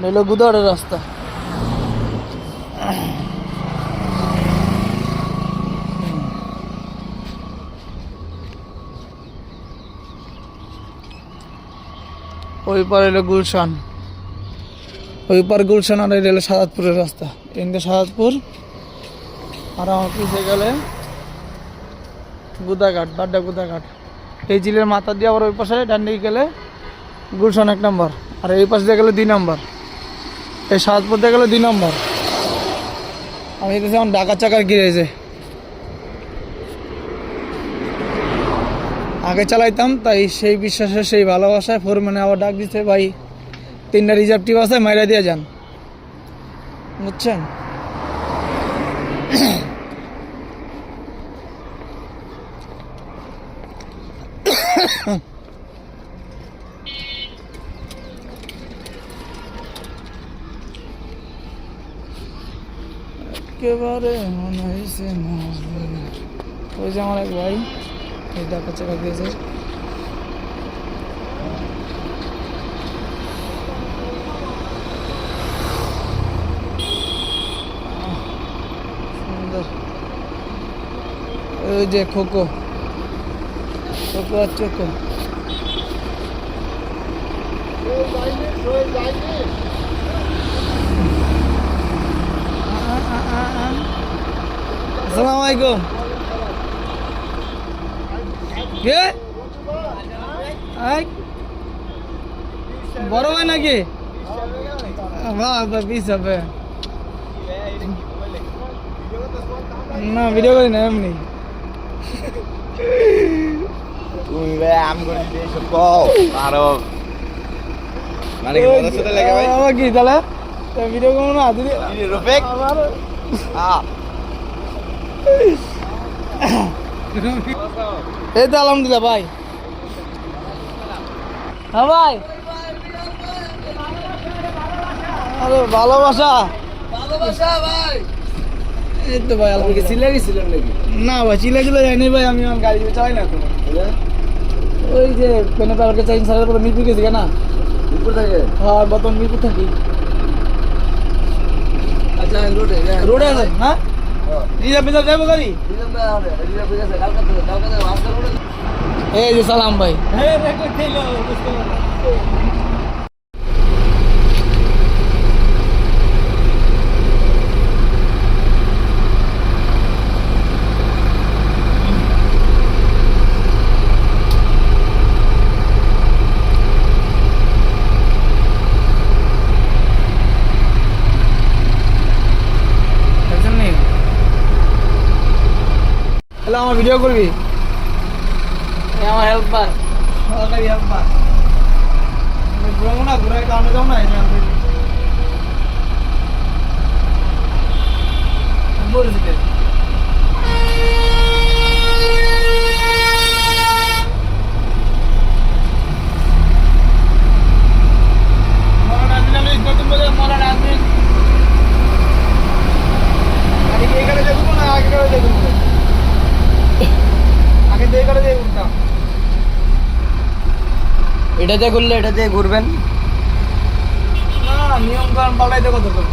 হলো গুদারের রাস্তা। ওই পার হলো গুলশান, ওই পার গুলশান, আর এটা হলো সাদাতপুরের রাস্তা। এদিকে সাদাতপুর, আর আমার পিছিয়ে গেলে গুদাঘাট, বাড্ডা গুদাঘাট। এই জিলের মাথা দিয়ে আবার ওই পাশে ডান দিকে গেলে গুলশান 1 নম্বর, আর এই পাশ দিয়ে গেলে 2 নম্বর, এই সাদাতপুর দিয়ে গেলে 2 নম্বর। আমি দেখছি আমার ডাকার চাকার গিরেছে, আগে চালাইতাম তাই সেই বিশ্বাসে সেই ভালোবাসায় ফোরম্যানে আবার ডাক দিচ্ছে, ভাই 3টা রিজার্ভ টিপ আছে, মাইরা দিয়ে যান, বুঝছেন? একেবারে মনে হয়েছে না। ওই যে আমার এক ভাই এই ডাকা চাকা দিয়েছে। সুন্দর, ওই যে খোকো, খোকো আর চোখো। আসসালামু আলাইকুম। কে বড় ভাই নাকি? পিস হবে না, ভিডিও করি না, এমনি। তুমি ভাই আম করে দিতে সব কও আরো মানে কি মনে সাথে লাগে ভাই আমার কি তাহলে ভিডিও করব না দিদি রফিক এই তো আলহামদুলিল্লাহ ভাই। হ্যাঁ ভাই, আরে ভালোবাসা ভালোবাসা ভাই। এই তো ভাই, আপনি কি সিলাই গেছিলেন নাকি? না ভাই, চিল্লা যায়নি ভাই, আমি আমার গাড়ি চালাই না তো। ওই যে পেনে পাওয়ারকে চাইন সারার পরে মিরপুর গেছি কেনা। মিরপুর থেকে? হ্যাঁ, বর্তমান মিরপুর থাকি। আচ্ছা রোডে রোডে আছে? হ্যাঁ, রিজার্ভ রিজার্ভ যাবো গাড়ি। এই যে সালাম ভাই। হ্যালো, আমার ভিডিও করবি? আমার হেল্পার, সরকারি হেল্পার। ঘুরাবো না, ঘুরাই কারণে যাও না, বলছি নতুন বাজার মরা ডাস্টবিন। এখানে দেখবো না, আগে দেখবো, আগে দিয়ে করে দিয়ে ঘুরতাম। এটাতে করলে এটাতে ঘুরবেন না, নিয়ম কারণ পাল্টাইতে কত করে।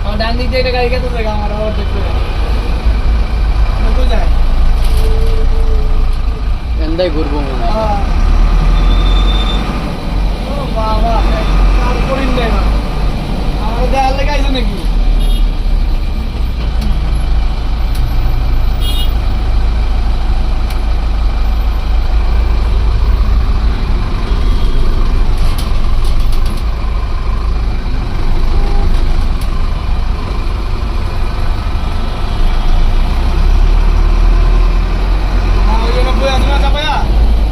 আমার ডান দিক দিয়ে একটা গাড়ি গেছে, দেখা আমার আবার দেখতে যায় এন্দাই ঘুরবো মনে হয়। ও বাবা, করিন দেয় না আমার দেয়াল লেগে আইছে নাকি?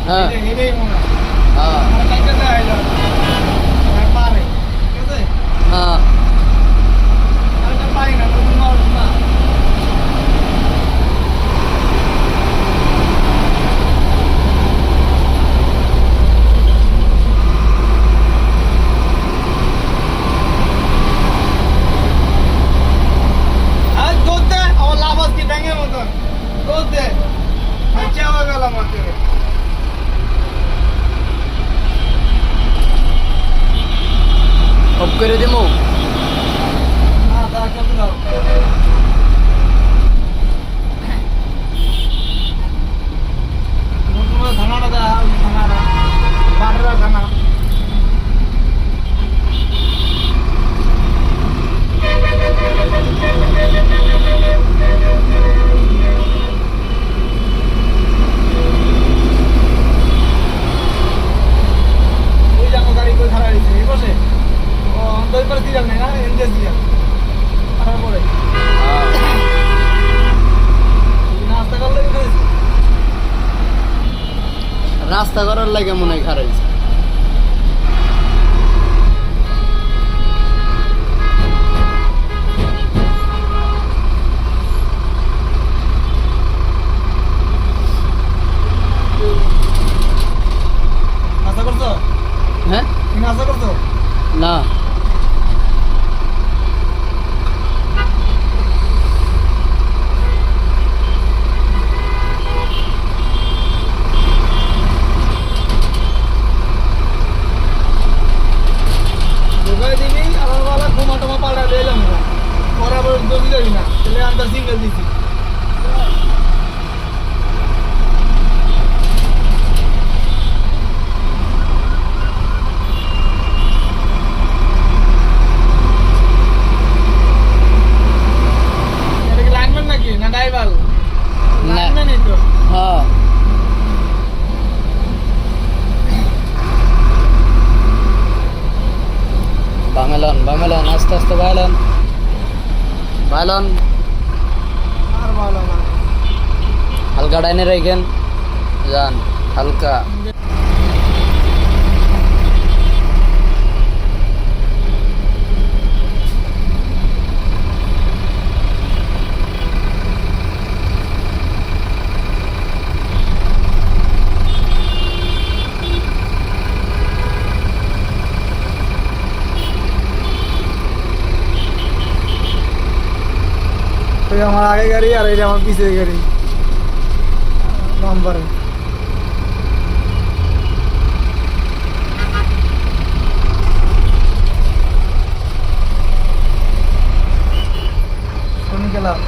হ্যাঁ এটাই মনে হয়। হ্যাঁ পারে ঠিক আছে। হ্যাঁ করে দিমু না তারা খেলতে দাও তোমার ধানাটা দেওয়া ওই ধানাটা বাটরা ধানা ওই জানো গাড়ি কই খারাপ হয়েছে এই বসে ও অন্তর পরে দিয়ে যান না এনজেস দিয়ে খারাপ করে নাস্তা করলে খাইছে রাস্তা করার লাগে মনে হয় খারাপ নাস্তা করছো হ্যাঁ তুমি নাস্তা করছো না ঢোকাই দিবি আমার বাবা ঘুমা টমা পাল্টা দিয়ে এলাম বরাবর দমি যাবি না তাহলে আমি তার সিঙ্গেল দিছি এটা কি লাইনম্যান নাকি না ড্রাইভার লাইনম্যানই তো হ্যাঁ বামেলন আস্তে আস্তে বাইলন আর ভালো না হালকা ডাইনে রাখেন যান হালকা ওই আমার আগে গাড়ি আর এটা আমার পিছের গাড়ি নাম্বারে শুনি গেলাম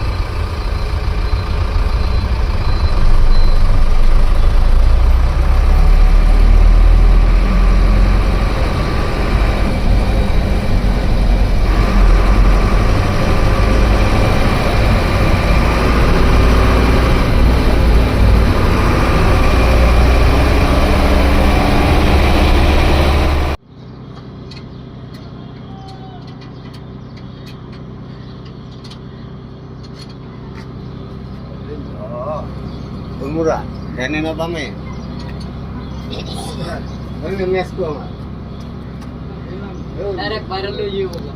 Murah, dan ini apa me? Ini mes ko ama. Direct viral হয়ে যাবো